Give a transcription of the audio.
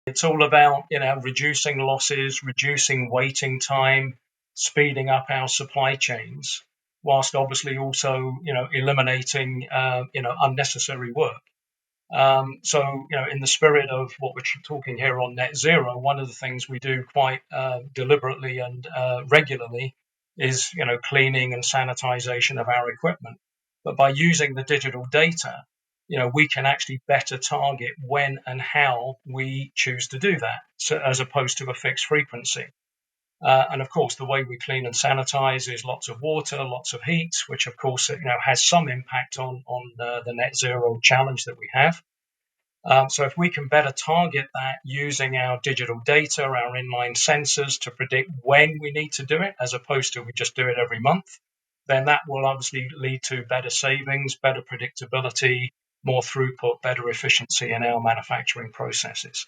It's all about, reducing losses, reducing waiting time, speeding up our supply chains, whilst obviously also, eliminating, unnecessary work. So, in the spirit of what we're talking here on net zero, one of the things we do quite deliberately and regularly is, cleaning and sanitization of our equipment. But by using the digital data, we can actually better target when and how we choose to do that, so, as opposed to a fixed frequency. And of course, the way we clean and sanitize is lots of water, lots of heat, which of course, has some impact on the net zero challenge that we have. So if we can better target that using our digital data, our inline sensors to predict when we need to do it, as opposed to we just do it every month, then that will obviously lead to better savings, better predictability, more throughput, better efficiency in our manufacturing processes.